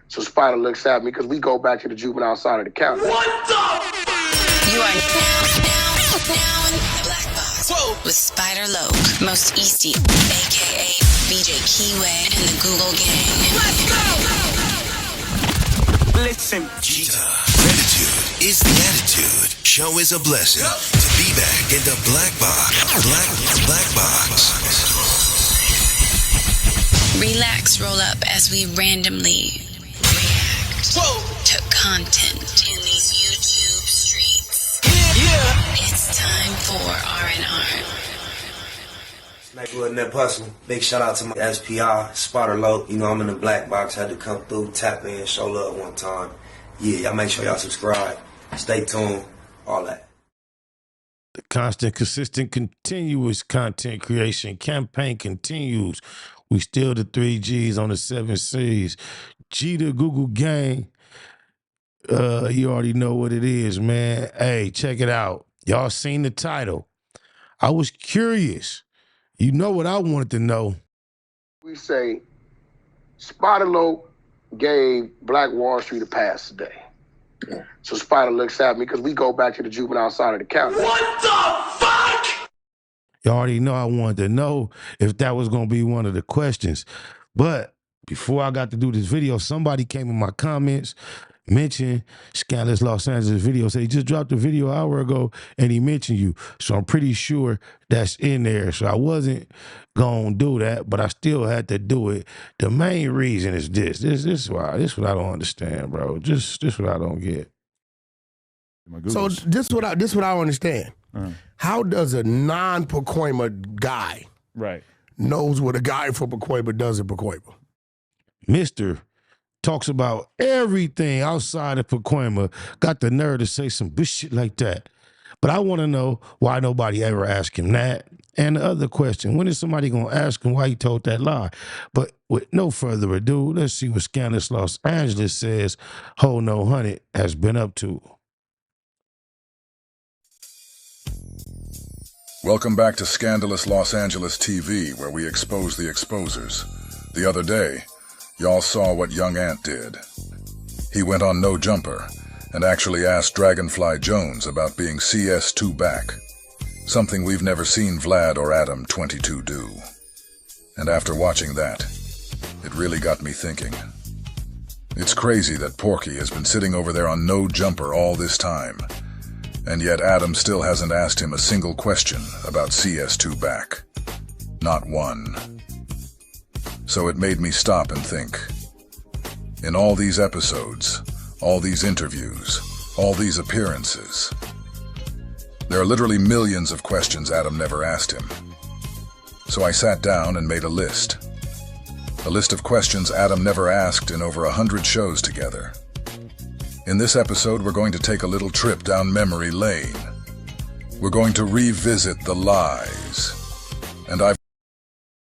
So Spider looks at me because we go back to the juvenile side of the county. What the? You are now in the Black Box. Whoa. With Spider Loke, Most Easty, a.k.a. BJ Keyway, and the Google Gang. Let's go! Listen. Cheetah. Gratitude is the attitude. Show is a blessing. To be back in the Black Box. Black Box. Relax, roll up as we randomly react to content in these YouTube streets. Yeah. It's time for R&R. Smack with Net Hustle. Big shout out to my SPR, Spotter Low. You know, I'm in the Black Box. Had to come through, tap in, show love one time. Yeah, y'all make sure y'all subscribe. Stay tuned. All that. The constant, consistent, continuous content creation campaign continues. We still the 3 G's on the 7 C's. G the Google Gang. You already know what it is, man. Hey, check it out. Y'all seen the title. I was curious. You know what I wanted to know. We say, Spider Loke gave Black Wall Street a pass today. So Spider looks at me because we go back to the juvenile side of the county. What the fuck? Y'all already know I wanted to know if that was going to be one of the questions. But before I got to do this video, somebody came in my comments, mentioned Scandalous Los Angeles video, said he just dropped a video an hour ago and he mentioned you. So I'm pretty sure that's in there. So I wasn't going to do that, but I still had to do it. The main reason is this. This is what I don't understand, bro. This what I don't get. So this what I don't understand. How does a non-Pacoima guy knows what a guy from Pacoima does in Pacoima? Mr. talks about everything outside of Pacoima, got the nerve to say some good shit like that. But I want to know why nobody ever asked him that. And the other question, when is somebody going to ask him why he told that lie? But with no further ado, let's see what Scandalous Los Angeles says Ho No 100 has been up to. Welcome back to Scandalous Los Angeles TV, where we expose the exposers. The other day, y'all saw what Young Ant did. He went on No Jumper and actually asked Dragonfly Jones about being CS2 back, something we've never seen Vlad or Adam 22 do. And after watching that, it really got me thinking. It's crazy that Porky has been sitting over there on No Jumper all this time, and yet Adam still hasn't asked him a single question about CS2 back. Not one. So it made me stop and think. In all these episodes, all these interviews, all these appearances, there are literally millions of questions Adam never asked him. So I sat down and made a list. A list of questions Adam never asked in over 100 shows together. In this episode, we're going to take a little trip down memory lane. We're going to revisit the lies. And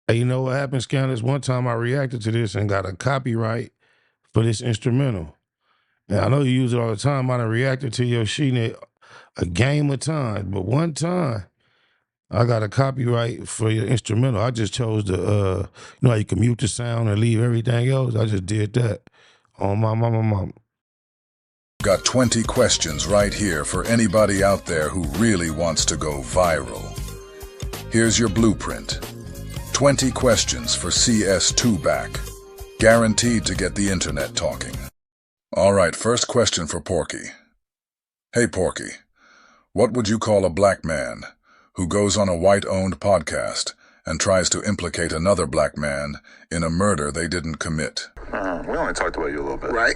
Hey, you know what happened, Scandalous? One time I reacted to this and got a copyright for this instrumental. And I know you use it all the time. I done reacted to your shit a game of times, but one time I got a copyright for your instrumental. I just chose to, you know how you can mute the sound and leave everything else? I just did that on my mama. Got 20 questions right here for anybody out there who really wants to go viral. Here's your blueprint. 20 questions for CS2 back. Guaranteed to get the internet talking. All right, first question for Porky. Hey Porky, what would you call a black man who goes on a white-owned podcast and tries to implicate another black man in a murder they didn't commit? We only talked about you a little bit. Right?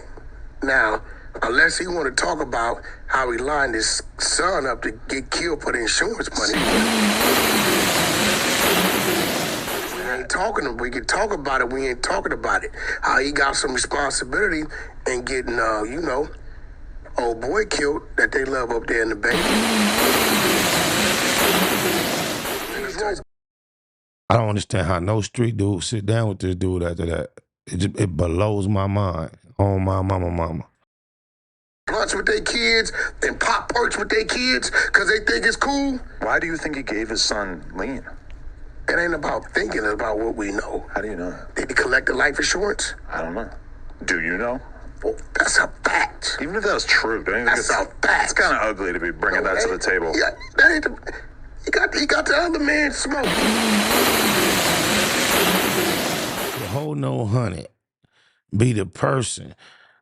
Now, unless he want to talk about how he lined his son up to get killed for the insurance money. We can talk about it. We ain't talking about it. How he got some responsibility in getting, old boy killed that they love up there in the bay. I don't understand how no street dude sit down with this dude after that. It blows my mind. Oh, my mama. Lunch with their kids and pop perks with their kids because they think it's cool. Why do you think he gave his son lean? It ain't about thinking, it's about what we know. How do you know? Did he collect the life insurance? I don't know. Do you know? Well, that's a fact. Even if that was true, don't you think That's a fact. it's kind of ugly to be bringing that to the table. Yeah, that ain't he got the other man smoked. The whole no hunted be the person.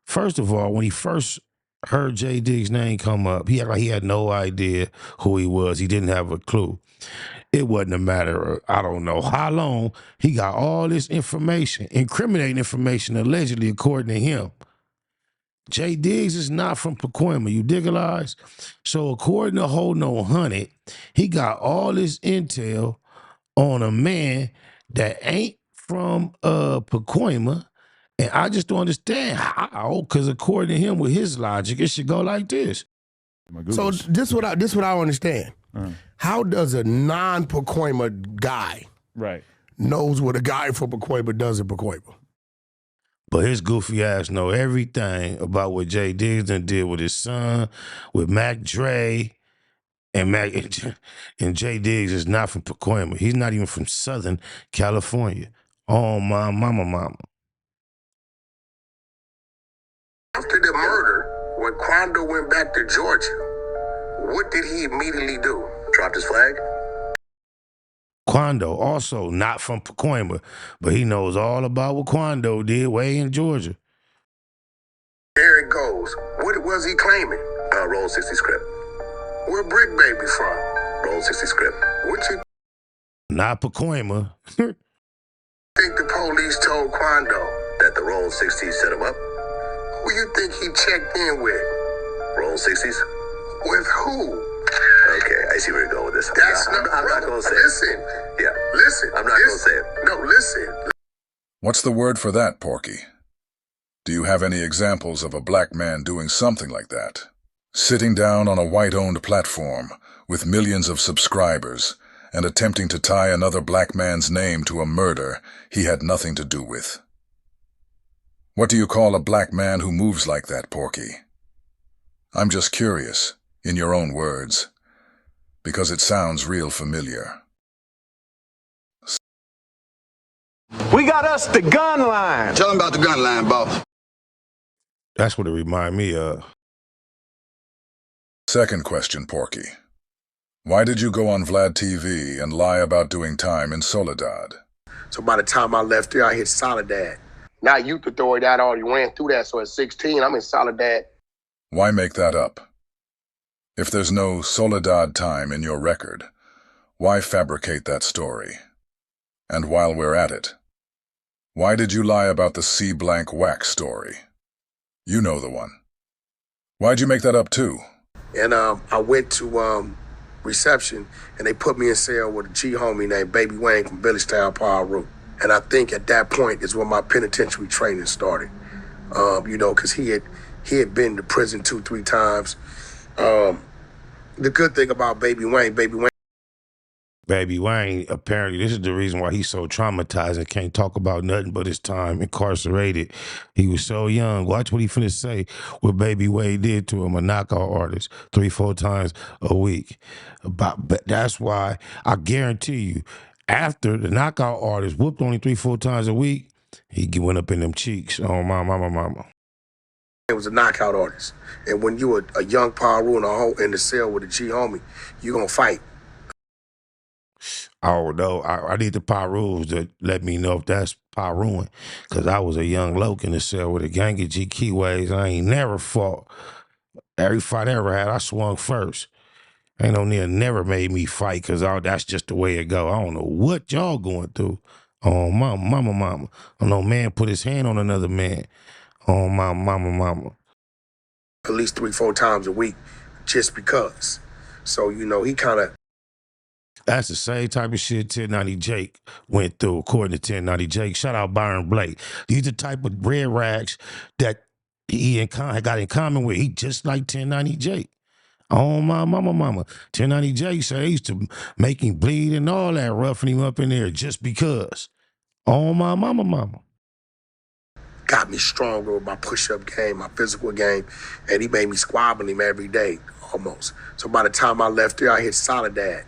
First of all, when he first heard J. Diggs' name come up, he acted like he had no idea who he was. He didn't have a clue. It wasn't a matter of, I don't know how long, he got all this information, incriminating information, allegedly, according to him. J. Diggs is not from Pacoima, you digalize? So according to Ho No Hunted, he got all this intel on a man that ain't from Pacoima, and I just don't understand how, because according to him, with his logic, it should go like this. So this what I don't understand. How does a non-Pacoima guy knows what a guy from Pacoima does in Pacoima? But his goofy ass know everything about what J. Diggs done did with his son, with Mac Dre, and J. Diggs is not from Pacoima. He's not even from Southern California. Oh, my mama. After the murder, when Quando went back to Georgia, what did he immediately do? Dropped his flag? Quando, also not from Pacoima, but he knows all about what Quando did way in Georgia. There it goes. What was he claiming? Roll 60 script. Where Brick Baby from? Roll 60 script. What you Not Pacoima. think the police told Quando? That the Roll 60s set him up? Who you think he checked in with? Roll 60s? With who? Okay, I see where you're going with this. That's I'm not going to say listen. it. Yeah. Listen. I'm not going to say it. No, listen. What's the word for that, Porky? Do you have any examples of a black man doing something like that? Sitting down on a white-owned platform with millions of subscribers and attempting to tie another black man's name to a murder he had nothing to do with. What do you call a black man who moves like that, Porky? I'm just curious, in your own words, because it sounds real familiar. We got us the gun line. Tell him about the gun line, boss. That's what it remind me of. Second question, Porky. Why did you go on Vlad TV and lie about doing time in Soledad? So by the time I left there, I hit Soledad. Now Youth Authority, I already ran through that. So at 16, I'm in Soledad. Why make that up? If there's no Soledad time in your record, why fabricate that story? And while we're at it, why did you lie about the C. Wack story? You know the one. Why'd you make that up too? And I went to reception, and they put me in cell with a G homie named Baby Wayne from Villagetown, Paru. And I think at that point is when my penitentiary training started. Because he had been to prison 2-3 times. The good thing about Baby Wayne, apparently, this is the reason why he's so traumatized and can't talk about nothing but his time incarcerated. He was so young. Watch what he finna say, what Baby Wayne did to him, a knockout artist, 3-4 times a week. But that's why I guarantee you, after the knockout artist whooped only 3-4 times a week, he went up in them cheeks. Oh, my mama. It was a knockout artist. And when you were a young Paru in the cell with a G homie, you gonna fight. Oh, no, I need the Parus to let me know if that's Paruing, because I was a young loke in the cell with a gang of G Keyways. I ain't never fought. Every fight I ever had, I swung first. Ain't no nigga never made me fight, because that's just the way it go. I don't know what y'all going through. Oh, mama. I know man put his hand on another man. Oh, my mama. At least 3-4 times a week, just because. So, he kind of... That's the same type of shit 1090 Jake went through, according to 1090 Jake. Shout out Byron Blake. These the type of red rags that he got in common with. He just like 1090 Jake. Oh, my mama. 1090 Jake said they used to make him bleed and all that, roughing him up in there just because. Oh, my mama. Got me stronger with my push-up game, my physical game, and he made me squabble him every day, almost. So by the time I left there, I hit Soledad.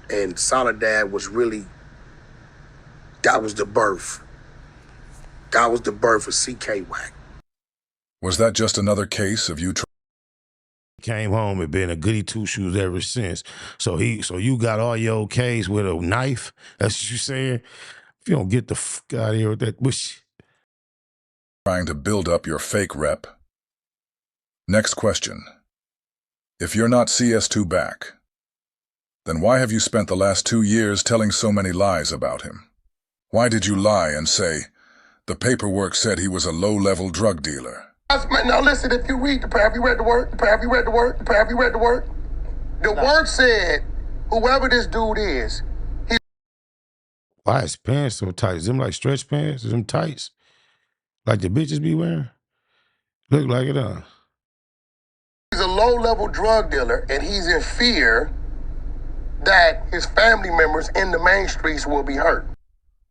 And Soledad was that was the birth. That was the birth of CK Wack. Was that just another case of you came home and been a goody two-shoes ever since. So you got all your Ks with a knife? That's what you saying? If you don't get the fuck out of here with that bush. trying to build up your fake rep? Next question. If you're not CS2 back, then why have you spent the last 2 years telling so many lies about him? Why did you lie and say, the paperwork said he was a low-level drug dealer? Now listen, if you read have you read the word? Have you read the word? Have you read the word? The word said, whoever this dude is, why his pants so tight? Is them like stretch pants? Is them tights? Like the bitches be wearing? Look like it, huh? he's a low-level drug dealer, and he's in fear that his family members in the main streets will be hurt.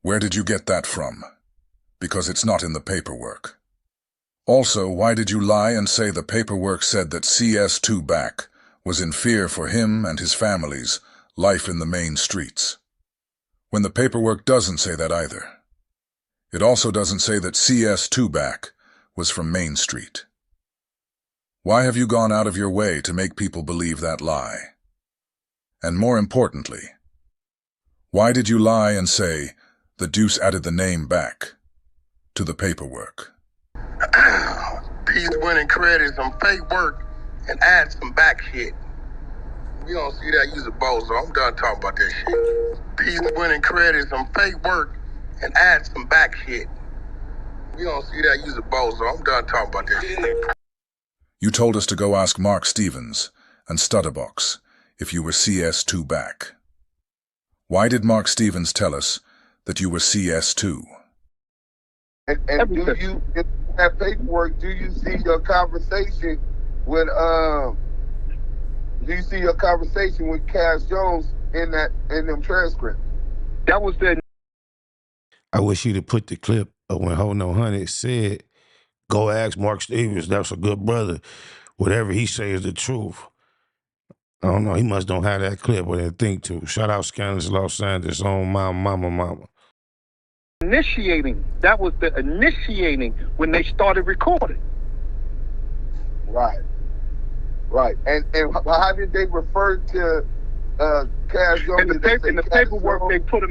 Where did you get that from? Because it's not in the paperwork. Also, why did you lie and say the paperwork said that CS2 back was in fear for him and his family's life in the main streets, when the paperwork doesn't say that either? It also doesn't say that CS2 back was from Main Street. Why have you gone out of your way to make people believe that lie? And more importantly, why did you lie and say the Deuce added the name back to the paperwork? He's winning credit, some fake work, and add some back shit. You don't see that, use a bozo. I'm done talking about that shit. He's winning credit, some fake work, and add some back shit. You don't see that, use a bozo. I'm done talking about that shit. You told us to go ask Mark Stevens and Stutterbox if you were CS2 back. Why did Mark Stevens tell us that you were CS2? And do you, in that paperwork, do you see your conversation with Cash Jones in them transcripts? That was the. I wish you'd have put the clip of when Ho No Hundred said, go ask Mark Stevens, that's a good brother. Whatever he say is the truth. I don't know, he must don't have that clip or didn't think to. Shout out Scandalous Los Angeles on my mama. That was the initiating when they started recording. Right. And how did they refer to Cash Jones? In the paperwork they put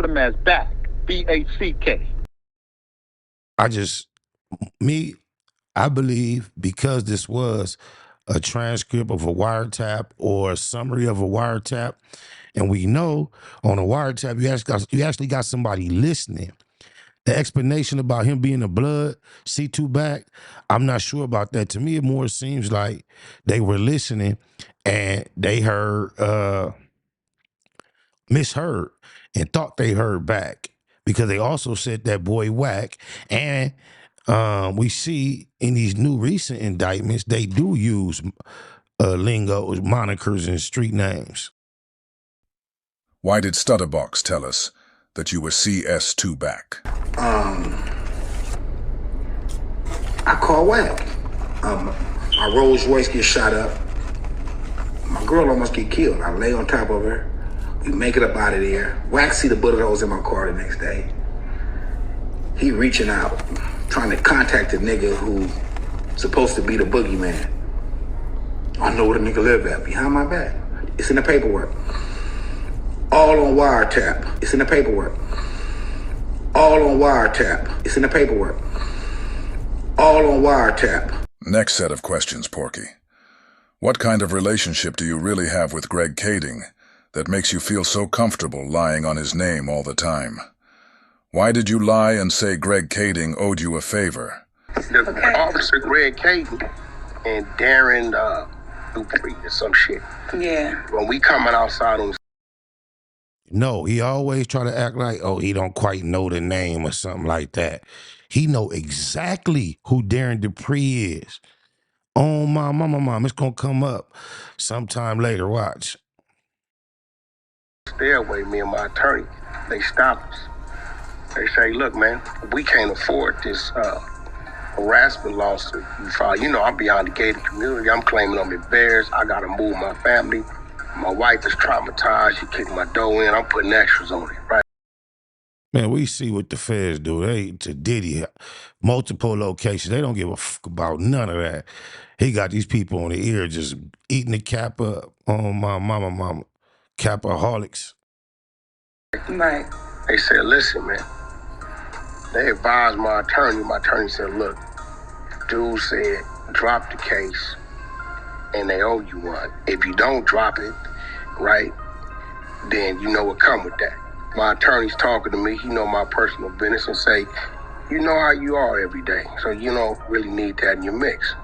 him as back. B-A-C-K. I believe because this was a transcript of a wiretap or a summary of a wiretap, and we know on a wiretap you actually got somebody listening. The explanation about him being a blood, C2 back, I'm not sure about that. To me, it more seems like they were listening and they heard, misheard and thought they heard back, because they also said that boy Wack. And we see in these new recent indictments, they do use lingo, monikers, and street names. Why did Stutterbox tell us that you were CS2 back? I call Wack. My Rolls Royce gets shot up. My girl almost get killed. I lay on top of her. We make it up out of there. Wack see the bullet holes in my car the next day. He reaching out, trying to contact the nigga who's supposed to be the boogeyman. I know where the nigga live at, behind my back. It's in the paperwork. All on wiretap. It's in the paperwork. All on wiretap. It's in the paperwork. All on wiretap. Next set of questions, Porky. What kind of relationship do you really have with Greg Kading that makes you feel so comfortable lying on his name all the time? Why did you lie and say Greg Kading owed you a favor? The officer Greg Kading and Darren Dupree or some shit. Yeah. When we coming outside on. No, he always try to act like, oh, he don't quite know the name or something like that. He know exactly who Darren Dupree is. Oh, my mama, it's gonna come up sometime later, watch. Stairway, me and my attorney, they stop us. They say, look, man, we can't afford this harassment lawsuit you file. You know, I'm beyond the gated community. I'm claiming I'm embarrassed. I gotta move my family. My wife is traumatized. She kicked my door in. I'm putting extras on it, right? Man, we see what the feds do. They to Diddy, multiple locations. They don't give a fuck about none of that. He got these people on the ear just eating the cap up on my mama. Capaholics. Right. They said, listen, man. They advised my attorney. My attorney said, look, dude said, drop the case and they owe you one. If you don't drop it, right, then you know what come with that. My attorney's talking to me. He know my personal business and say, you know how you are every day, so you don't really need that in your mix.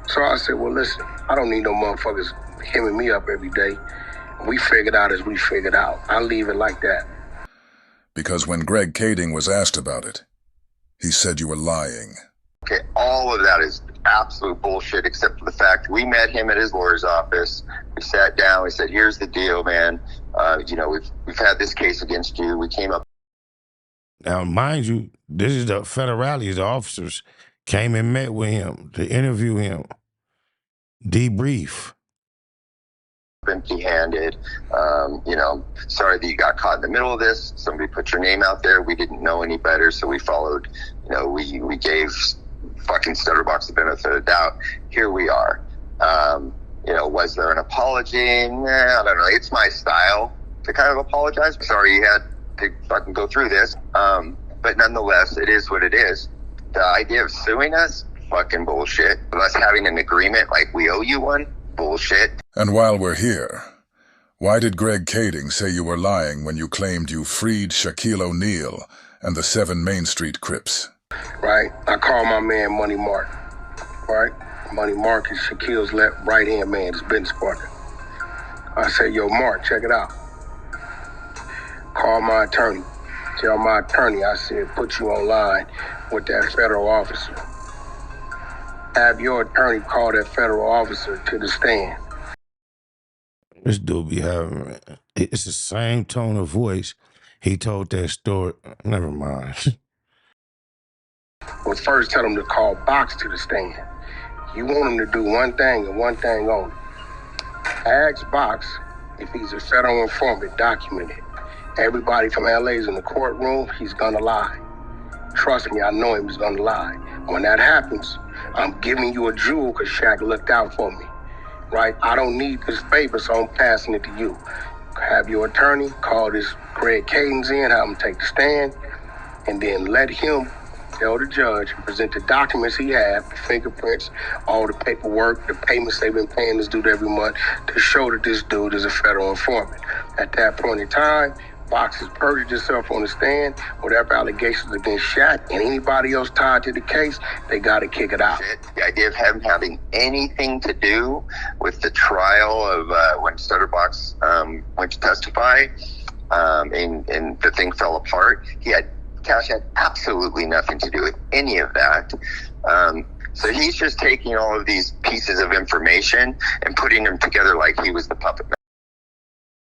So I said, well, listen, I don't need no motherfuckers hemming me up every day. We figured out as we figured out. I'll leave it like that. Because when Greg Kading was asked about it, he said you were lying. Okay, all of that is absolute bullshit, except for the fact we met him at his lawyer's office. We sat down. We said, "Here's the deal, man. We've had this case against you. We came up." Now, mind you, this is the federales, the officers came and met with him to interview him, debrief. Empty-handed. Sorry that you got caught in the middle of this. Somebody put your name out there. We didn't know any better, so we followed. We gave fucking Stutterbox the benefit of the doubt. Here we are. Was there an apology? Nah, I don't know. It's my style to kind of apologize. Sorry you had to fucking go through this. But nonetheless, it is what it is. The idea of suing us, fucking bullshit. Us having an agreement like we owe you one, bullshit. And while we're here, why did Greg Kading say you were lying when you claimed you freed Shaquille O'Neal and the 7 Main Street Crips? Right. I called my man Money Mark. Right. Money Mark is Shaquille's right-hand man, his business partner. I said, yo, Mark, check it out. Call my attorney. Tell my attorney, I said, put you online with that federal officer. Have your attorney call that federal officer to the stand. This dude be having, it's the same tone of voice he told that story. Never mind. Well, first tell him to call Box to the stand. You want him to do one thing and one thing only. Ask Box if he's a federal informant, document it. Everybody from LA is in the courtroom, he's gonna lie. Trust me, I know him, he's gonna lie. When that happens, I'm giving you a jewel because Shaq looked out for me, right? I don't need this favor, so I'm passing it to you. Have your attorney call this Greg Kading in, have him take the stand, and then let him tell the judge and present the documents he had, the fingerprints, all the paperwork, the payments they've been paying this dude every month to show that this dude is a federal informant. At that point in time, Box has perjured himself on the stand. Whatever allegations against Shaq and anybody else tied to the case, they got to kick it out. The idea of him having anything to do with the trial of when Stutterbox went to testify and the thing fell apart, Cash had absolutely nothing to do with any of that. So he's just taking all of these pieces of information and putting them together like he was the puppet.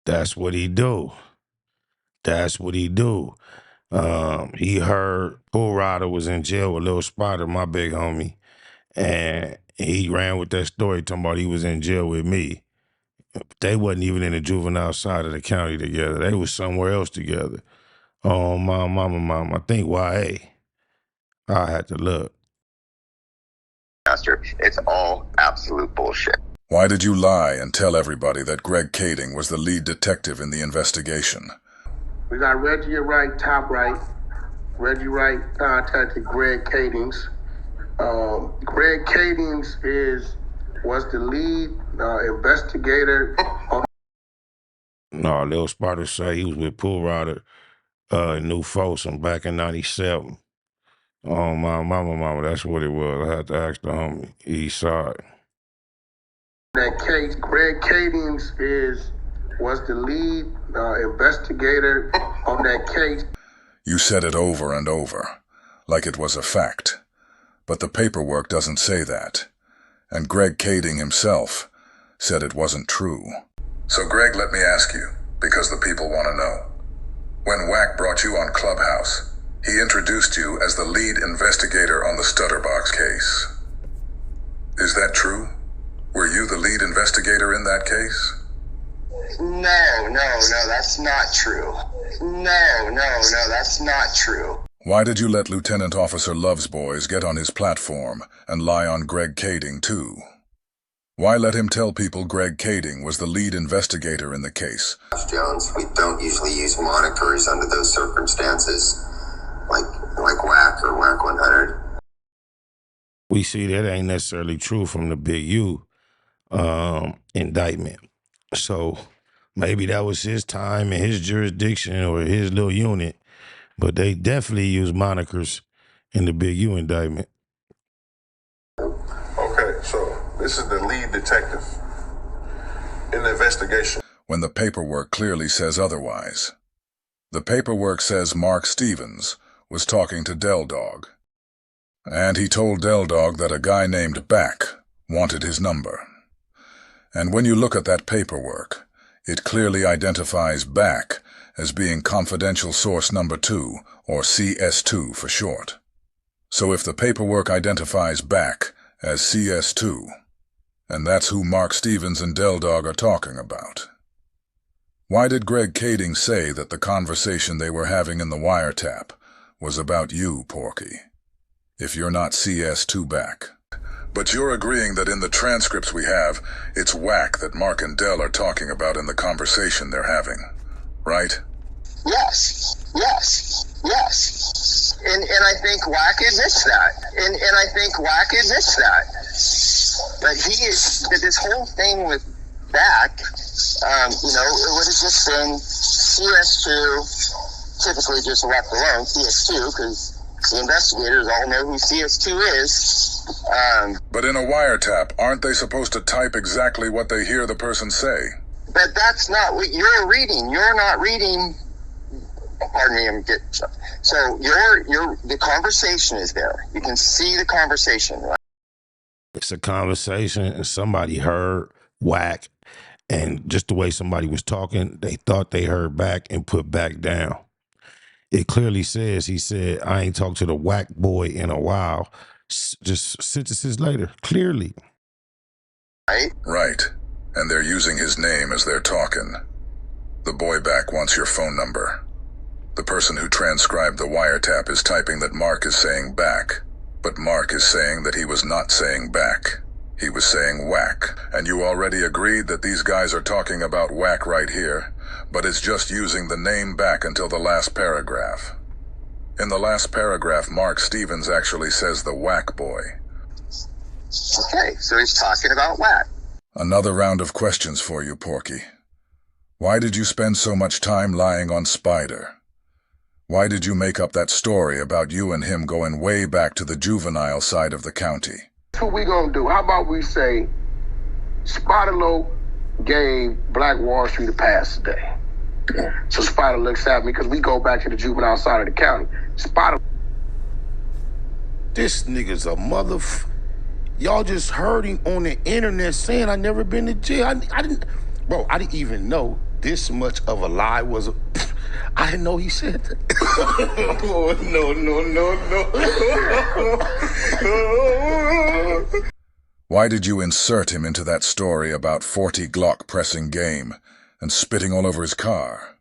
That's what he do. That's what he do. He heard Bull Rider was in jail with Lil Spider, my big homie, and he ran with that story talking about he was in jail with me. They wasn't even in the juvenile side of the county together. They was somewhere else together. Oh, my mama, I think YA. I had to look. Master, it's all absolute bullshit. Why did you lie and tell everybody that Greg Kading was the lead detective in the investigation? We got Reggie Wright, top right. Reggie Wright contacted Greg Kading. Greg Kading was the lead investigator. No, Lil Spider say he was with Bull Rider in New Folsom back in 97. Oh, my mama, that's what it was. I had to ask the homie. East side. That case, Greg Kading was the lead investigator on that case. You said it over and over, like it was a fact. But the paperwork doesn't say that. And Greg Kading himself said it wasn't true. So Greg, let me ask you, because the people want to know. When Wack brought you on Clubhouse, he introduced you as the lead investigator on the Stutterbox case. Is that true? Were you the lead investigator in that case? No, that's not true. No, that's not true. Why did you let Lieutenant Officer Love's boys get on his platform and lie on Greg Kading, too? Why let him tell people Greg Kading was the lead investigator in the case? Jones, we don't usually use monikers under those circumstances, like Wack or Wack 100. We see that ain't necessarily true from the Big U indictment. So maybe that was his time and his jurisdiction or his little unit, but they definitely use monikers in the Big U indictment. Okay, so this is the lead detective in the investigation. When the paperwork clearly says otherwise. The paperwork says Mark Stevens was talking to Del Dog. And he told Del Dog that a guy named Back wanted his number. And when you look at that paperwork, it clearly identifies Back as being confidential source number 2, or CS2 for short. So if the paperwork identifies Back as CS2, and that's who Mark Stevens and Del Dog are talking about, why did Greg Kading say that the conversation they were having in the wiretap was about you, Porky, if you're not CS2 Back? But you're agreeing that in the transcripts we have, it's Wack that Mark and Del are talking about in the conversation they're having, right? Yes. And I think Wack admits that. And I think Wack admits that. But this whole thing with Back, it would have just been CS2, typically just left alone, CS2, because the investigators all know who CS2 is. But in a wiretap, aren't they supposed to type exactly what they hear the person say? But that's not what you're reading. You're not reading. Pardon me, I'm getting stuff. So the conversation is there. You can see the conversation, right? It's a conversation, and somebody heard Wack, and just the way somebody was talking, they thought they heard Back and put Back down. It clearly says, he said, I ain't talked to the Wack boy in a while. Just sentences later, clearly. Right. And they're using his name as they're talking. The boy Back wants your phone number. The person who transcribed the wiretap is typing that Mark is saying Back, but Mark is saying that he was not saying Back. He was saying Wack. And you already agreed that these guys are talking about Wack right here, but it's just using the name Back until the last paragraph. In the last paragraph, Mark Stevens actually says the Wack boy. Okay, so he's talking about Wack. Another round of questions for you, Porky. Why did you spend so much time lying on Spider? Why did you make up that story about you and him going way back to the juvenile side of the county? That's what we gonna do. How about we say Spider Low gave Black Wall Street a pass today. So Spider looks at me because we go back to the juvenile side of the county. Spider. This nigga's a Y'all just heard him on the internet saying I never been to jail. I didn't even know this much of a lie was a... I didn't know he said that. No. Why did you insert him into that story about 40 Glock pressing game and spitting all over his car?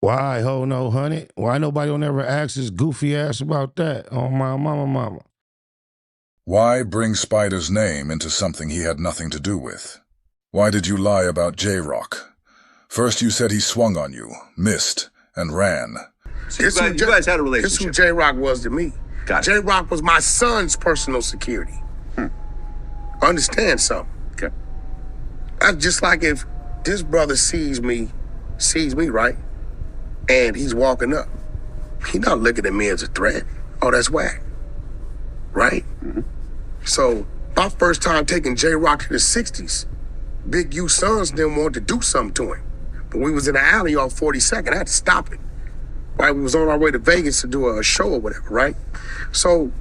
Why, ho no, honey? Why nobody don't ever ask his goofy ass about that? Oh, my mama. Why bring Spider's name into something he had nothing to do with? Why did you lie about J-Rock? First you said he swung on you, missed, and ran. So you guys had a relationship. This is who J-Rock was to me. J-Rock was my son's personal security. Understand something. Okay. That's just like if this brother sees me, right? And he's walking up. He's not looking at me as a threat. Oh, that's Wack. Right? Mm-hmm. So my first time taking J-Rock to the 60s, Big U sons didn't want to do something to him. But we was in the alley off 42nd. I had to stop it. Right? We was on our way to Vegas to do a show or whatever, right? So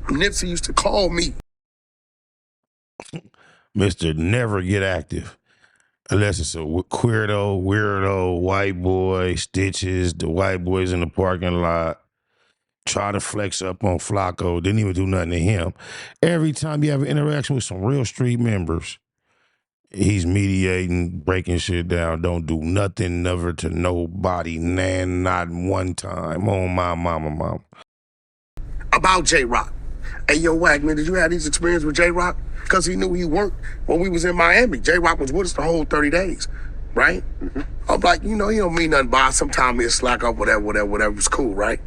Nipsey used to call me. Mr. Never Get Active. Unless it's a weirdo, white boy, Stitches, the white boys in the parking lot. Try to flex up on Flacco. Didn't even do nothing to him. Every time you have an interaction with some real street members, He's mediating, breaking shit down. Don't do nothing, never to nobody, not one time. Oh, my mama. About J-Rock. Hey, yo, Wack, man, did you have these experiences with J-Rock? Because he knew he worked when we was in Miami. J-Rock was with us the whole 30 days, right? I'm like, you know, he don't mean nothing by. Sometimes he'll slack up, whatever. It's cool, right?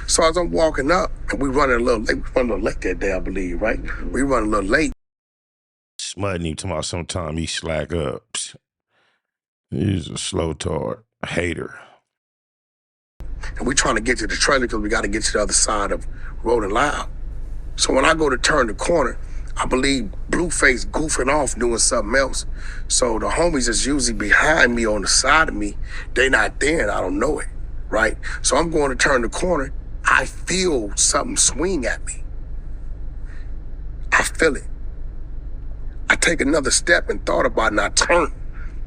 So as I'm walking up, and we running a little late. We running a little late that day, I believe, right? We running a little late. Smutting him tomorrow sometime he slack up. He's a slow tart, a hater. And we trying to get to the trailer because we got to get to the other side of Rolling Loud. So when I go to turn the corner, I believe Blueface goofing off doing something else. So the homies that's usually behind me on the side of me, they not there and I don't know it, right? So I'm going to turn the corner. I feel something swing at me. I feel it. I take another step and thought about it and I turn.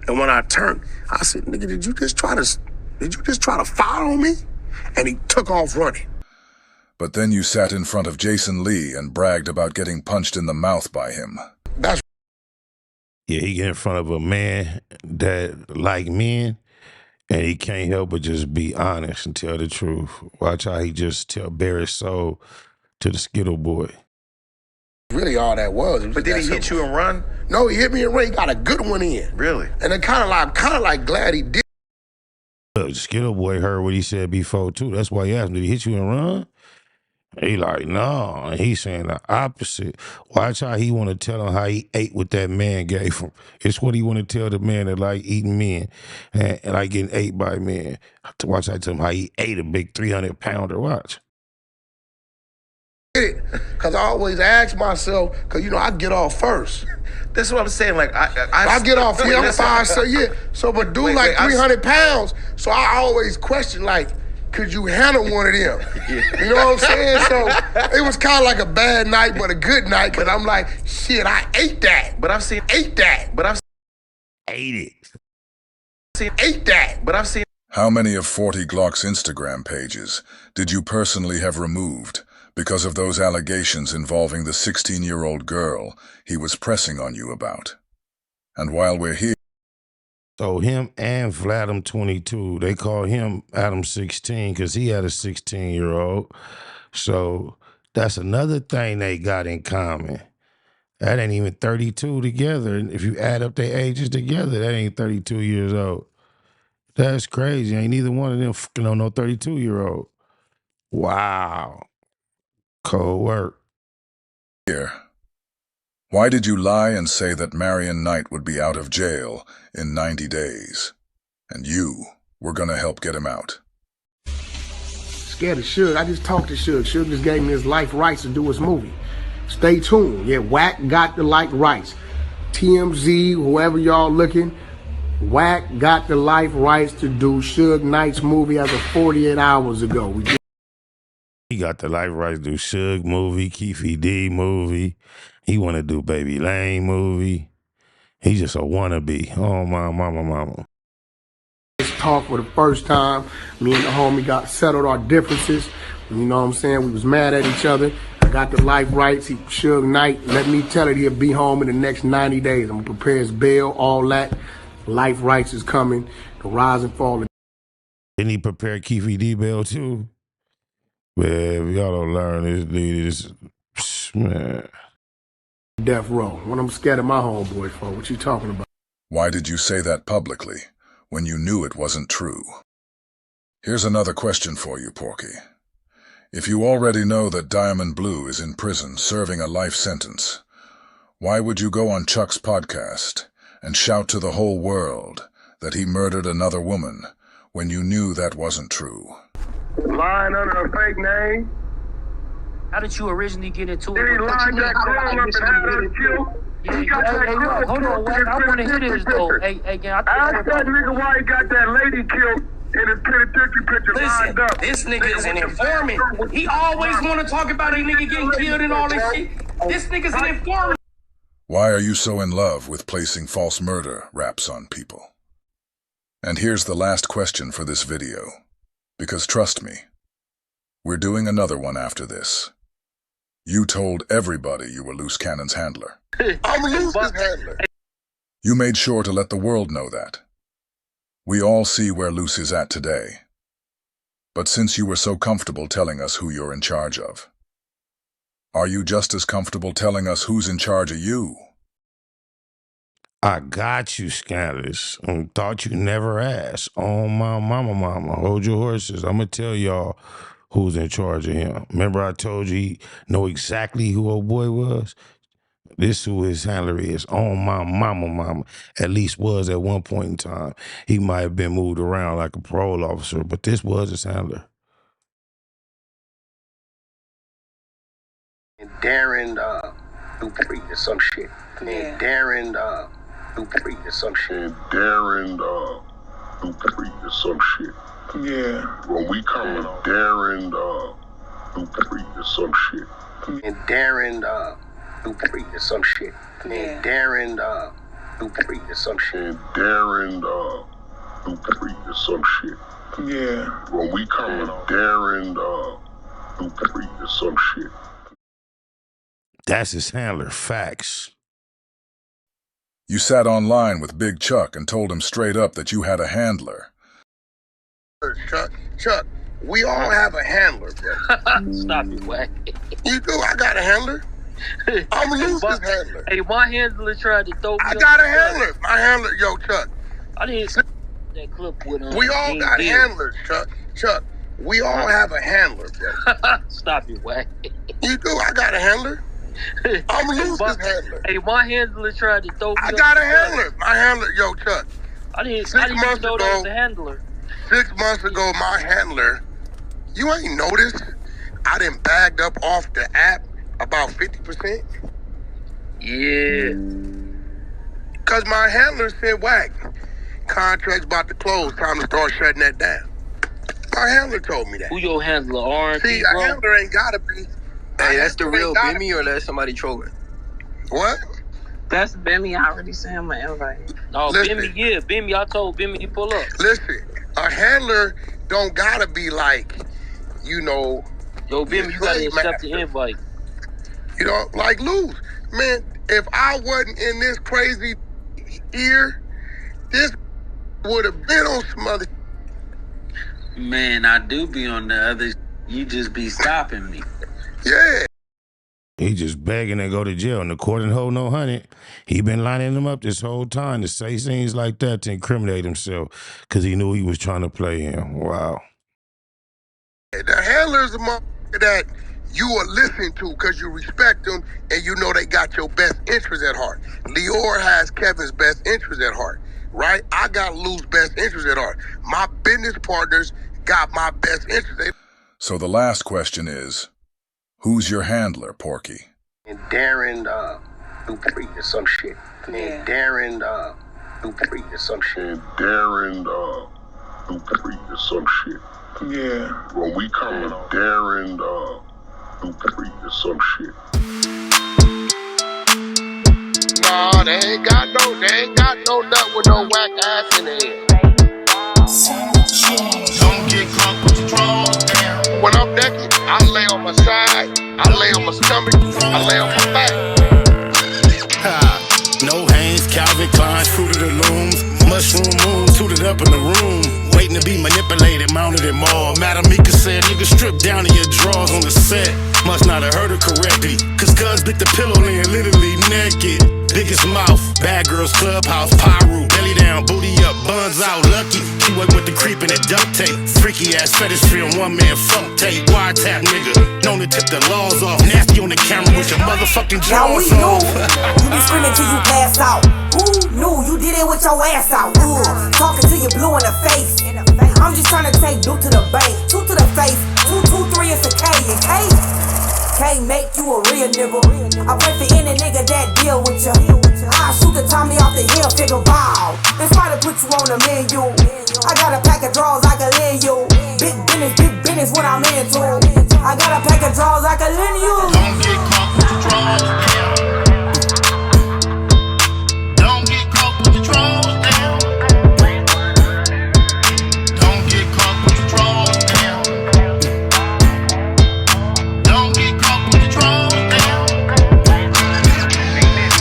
And when I turned, I said, nigga, did you just try to fire on me? And he took off running. But then you sat in front of Jason Lee and bragged about getting punched in the mouth by him. That's yeah, he get in front of a man that like men, and he can't help but just be honest and tell the truth. Watch how he just bare his soul to the Skittle boy. Really all that was. But did he hit you and run? No, he hit me and Ray got a good one in. Really? And it kind of like glad he did. Look, Skittle boy heard what he said before too. That's why he asked him, did he hit you and run? He like, no. And he's saying the opposite. Watch how he want to tell him how he ate what that man gave him. It's what he want to tell the man that like eating men and like getting ate by men. Watch how I tell him how he ate a big 300-pounder. Watch. Because I always ask myself, because, you know, I get off first. That's what I'm saying. Like, I get off, yeah, I'm fine, so yeah. So, but dude, like 300 pounds, so I always question, like, could you handle one of them? You know what I'm saying? So it was kind of like a bad night, but a good night, because I'm like, shit, I ate that. But I've seen, ate that. But I've ate it. Ate that. But I've seen. How many of 40 Glock's Instagram pages did you personally have removed because of those allegations involving the 16-year-old girl he was pressing on you about? And while we're here... So him and Vladim 22, they call him Adam 16 because he had a 16-year-old. So that's another thing they got in common. That ain't even 32 together. And if you add up their ages together, that ain't 32 years old. That's crazy. Ain't neither one of them fucking on no 32-year-old. Wow. Cold work. Here. Why did you lie and say that Marion Knight would be out of jail in 90 days? And you were gonna help get him out. Scared of Suge. I just talked to Suge. Suge just gave me his life rights to do his movie. Stay tuned. Yeah, Wack got the life rights. TMZ, whoever y'all looking, Wack got the life rights to do Suge Knight's movie as of 48 hours ago. He got the life rights to do Suge movie, Keefy D movie. He want to do Baby Lane movie. He just a wannabe. Oh, my mama. Let's talk for the first time. Me and the homie got settled our differences. You know what I'm saying? We was mad at each other. I got the life rights. He Suge Knight. Let me tell it, he'll be home in the next 90 days. I'm going to prepare his bail, all that. Life rights is coming. The rise and fall. Didn't he prepare Keefy D bail too? Man, if y'all don't learn this dude, man. Death row. What I'm scared of my homeboy for? What you talking about? Why did you say that publicly when you knew it wasn't true? Here's another question for you, Porky. If you already know that Diamond Blue is in prison serving a life sentence, why would you go on Chuck's podcast and shout to the whole world that he murdered another woman when you knew that wasn't true? Lying under a fake name. How did you originally get into it? Then he lined that girl up and had her killed. He got that girl hold on, Wack. I want to hear this, though. Hey, again, ask that nigga why he got that lady killed in his penitentiary picture lined up. This nigga is an informant. He always want to talk about a nigga getting killed and all this shit. This nigga's an informant. Why are you so in love with placing false murder raps on people? And here's the last question for this video. Because trust me, we're doing another one after this. You told everybody you were Loose Cannon's handler. I'm Loose Cannon's handler. You made sure to let the world know that. We all see where Luce is at today. But since you were so comfortable telling us who you're in charge of, are you just as comfortable telling us who's in charge of you? I got you, Scandalous. Thought you never asked. Oh, my mama. Hold your horses. I'm going to tell y'all who's in charge of him. Remember I told you he know exactly who old boy was? This who his handler is. Oh, my mama. At least was at one point in time. He might have been moved around like a parole officer, but this was his handler. And Darren Dupree or some shit. And Darren Dupree or some shit. And Darren Dupree or some shit. Yeah. When we coming on Darren Dupree or some shit. And Darren Dupree or some shit. And Darren Dupree or some shit. And Darren Dupree or some shit. Yeah. When we coming on Darren Dupree or some shit. That's his handler. Facts. You sat online with Big Chuck and told him straight up that you had a handler. Chuck, we all have a handler, bro. Stop it, Wack. You do? I got a handler. I'm Luce's handler. Hey, my handler tried to throw me. I got a handler. My handler, yo, Chuck. I didn't that clip with him. We all got handlers, Chuck. Chuck, we all have a handler, bro. Stop it, Wack. You do? I got a handler. I'm Luce's handler. Hey, my handler tried to throw me. I got a handler. My handler, yo, Chuck. I didn't know that was a handler. 6 months ago, my handler, you ain't noticed I done bagged up off the app about 50%? Yeah. Because my handler said, Wack, contract's about to close, time to start shutting that down. My handler told me that. Who your handler, R&T, See, bro? a handler ain't gotta be. Hey, that's the real Bimmy or that's somebody trolling? What? That's Bimmy. I already sent him an invite. No, Bimmy, yeah. Bimmy, I told Bimmy to pull up. Listen, a handler don't gotta be like, you know. Yo, Bimmy, you gotta accept the invite. You know, like Luz. Man, if I wasn't in this crazy ear, this would have been on some other. Man, I do be on the other. You just be stopping me. Yeah. He just begging to go to jail, and the court didn't hold no honey. He been lining them up this whole time to say things like that to incriminate himself because he knew he was trying to play him. Wow. The handler's a motherfucker that you will listen to because you respect them and you know they got your best interest at heart. Lior has Kevin's best interest at heart, right? I got Lou's best interest at heart. My business partners got my best interest. So the last question is, who's your handler, Porky? And Darren Dupree or some shit. And Darren Dupree or some shit. And Darren Dupree or some shit. Yeah. When we coming on Darren Dupree or some shit. Nah, they ain't got no nut with no whack ass in there. Don't get caught with your drawers down. When I'm naked, I lay on my side, I lay on my stomach, I lay on my back. No Hanes, Calvin Klein, fruit of the looms, mushroom moon, suited up in the room, waiting to be manipulated, mounted in mall. Madam Mika said, nigga, strip down to your drawers on the set. Must not have heard her correctly, cause cuz bit the pillow in literally naked. Biggest mouth, bad girls clubhouse, pyro, belly down, booty up, buns out, lucky. She work with the creepin' and duct tape. Freaky ass fetish film, one man funk tape. Wiretap nigga, known to tip the laws off. Nasty on the camera with your motherfucking jaws off. You be screaming till you pass out. Who knew you did it with your ass out? Talking till you blue in the face. I'm just trying to take Duke to the bank, 2 to the face, 2, 2, 3 is a K, and K can't make you a real nigga. I pray for any nigga that deal with ya. I shoot the Tommy off the hill, figure wow. It's try to put you on the menu. I got a pack of drawers I can lend you. Big business what I'm into. I got a pack of drawers I can lend you. Don't get caught with your drawers down. Don't get caught with your drawers down. Don't get caught with your drawers down. Don't get caught with your drawers down.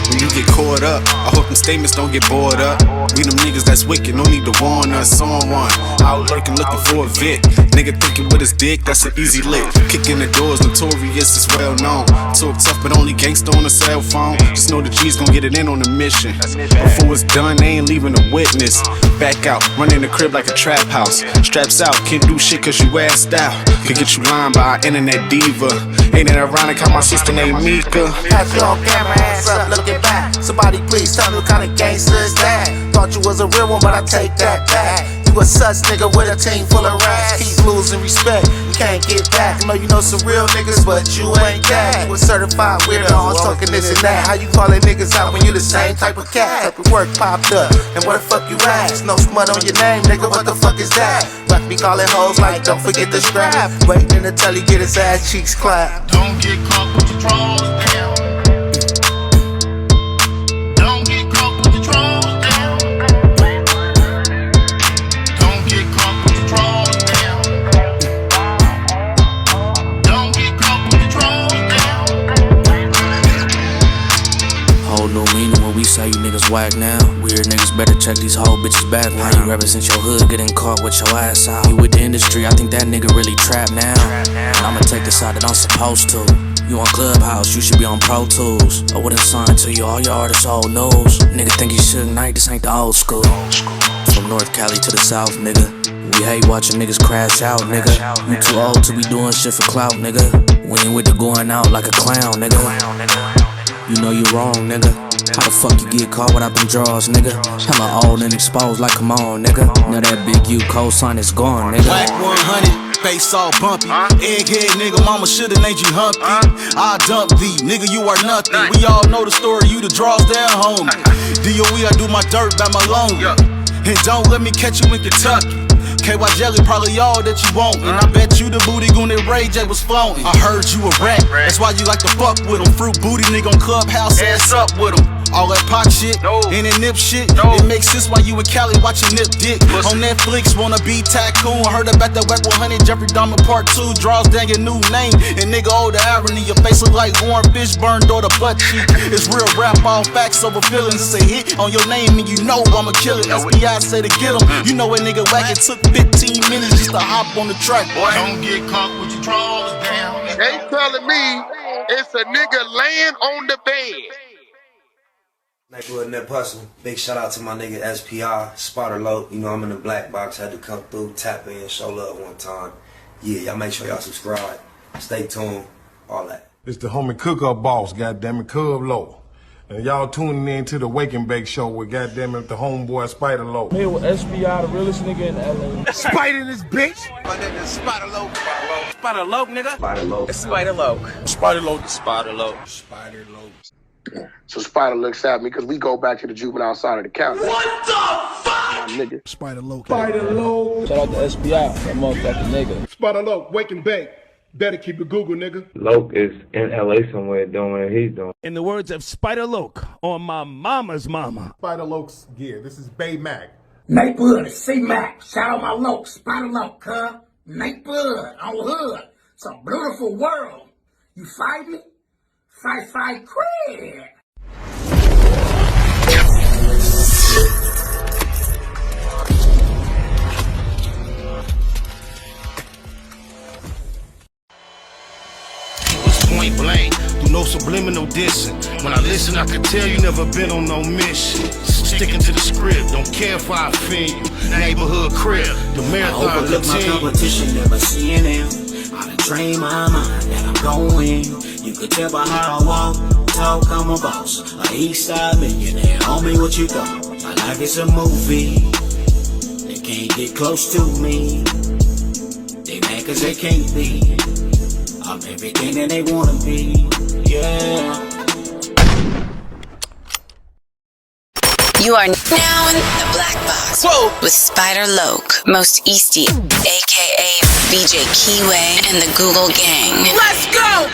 When you get caught up, I hope them statements, don't get bored up. We them niggas that's wicked, no need to warn us on one. Out lurking, looking for a Vic. Nigga thinking with his dick, that's an easy lick. Kicking the doors, notorious, it's well known. Talk tough, but only gangsta on a cell phone. Just know the G's gon' get it in on the mission. Before it's done, they ain't leaving a witness. Back out, running the crib like a trap house. Straps out, can't do shit cause you assed out. Could get you lined by an internet diva. Ain't it ironic how my sister named Mika? Had you on camera, ass up, looking back. Somebody please tell me what kind of gangster is that? Thought you was a real one, but I take that back. You a sus nigga with a team full of rats. Keep losing respect, you can't get back. I know you know some real niggas, but you ain't that. You a certified weirdo, always talking this and that. How you calling niggas out when you the same type of cat? Type of work popped up, and what the fuck you ask? No smut on your name, nigga, what the fuck is that? Rock me calling hoes like, don't forget the strap. Waiting until he get his ass cheeks clapped. Don't get caught with your drawers down. Don't get caught with your drawers down. Don't get caught with your drawers down. Don't get caught with your drawers down. Whole new meaning when we say you niggas whack now. Weird niggas better check these whole bitches back. How you represent your hood, getting caught with your ass out. You with the industry, I think that nigga really trapped now. And I'ma take the side that I'm supposed to. You on Clubhouse, you should be on Pro Tools. I wouldn't sign to you, all your artists old news. Nigga think you should night, this ain't the old school. From North Cali to the South, nigga. We hate watching niggas crash out, nigga. You too old to be doing shit for clout, nigga. We ain't with the going out like a clown, nigga. You know you wrong, nigga. How the fuck you get caught without them draws, nigga? Hella old and exposed, like come on, nigga. Now that big U cosign is gone, nigga. Wack 100, face all bumpy. Egghead nigga, mama shoulda named you Humpty. I dump thee, nigga, you are nothing. We all know the story, you the draws down, homie. DOE, I do my dirt by my loan. And don't let me catch you in Kentucky. KY Jelly probably all that you want. And I bet you the booty goon that Ray J was flaunting. I heard you a rat, that's why you like to fuck with him. Fruit booty nigga on Clubhouse, ass up with him. All that pop shit, and that nip shit, it makes sense why you in Cali watching Nip Dick. On Netflix, wanna be tycoon. Heard about that Wack 100, Jeffrey Dahmer Part 2. Draws down your new name, and nigga, oh the irony. Your face look like Warren Fish burned or the butt cheek. It's real rap, all facts over feelings. It's a hit on your name, and you know I'ma kill it. SBI say to get him. You know a nigga Wack, it took 15 minutes just to hop on the track. Boy, don't get caught with your drawers down. They telling me it's a nigga laying on the bed. Nigga in that hustle. Big shout out to my nigga SPI, Spotter Low. You know I'm in the black box, had to come through, tap in, show love one time. Yeah, y'all make sure y'all subscribe. Stay tuned, all that. It's the homie cook-up boss, goddammit, Cub Low. And y'all tuning in to the Wake and Bake show with goddammit the homeboy Spider Low. Here with SPI, the realest nigga in LA. Spider this bitch. My nigga Spider Low. Spider Low, nigga. Spider Low. Spider Low. Spider Low. Spider Low. Spider Low. So Spider looks at me because we go back to the juvenile side of the county. What the fuck? My nigga. Spider Low. Spider Low. Shout out to SPI, that motherfucking nigga. Spider Low, Wake and Bake. Better keep it Google, nigga. Loke is in LA somewhere doing what he's doing. In the words of Spider Loke, on my mama's mama. Spider Loke's gear. This is Bay Mac. Nate Blood, C-Mac. Shout out my Loke, Spider Loke, huh? Nate Blood, on hood. It's a beautiful world. You fight me? Fight, cred. Point blank, do no subliminal dissing. When I listen, I can tell you never been on no mission. Sticking to the script, don't care if I offend you. Neighborhood crib, the marathon I overlook my competition, never seeing them. I done trained my mind that I'm going. You could tell by how I walk, talk, I'm a boss. A Eastside millionaire, homie, what you thought? My life is a movie. They can't get close to me. They mad cause they can't be. I'm everything that they wanna be, yeah. You are now in the Black Box. Whoa. With Spider Loke, Most Easty, aka BJ Keyway, and the Google Gang. Let's go!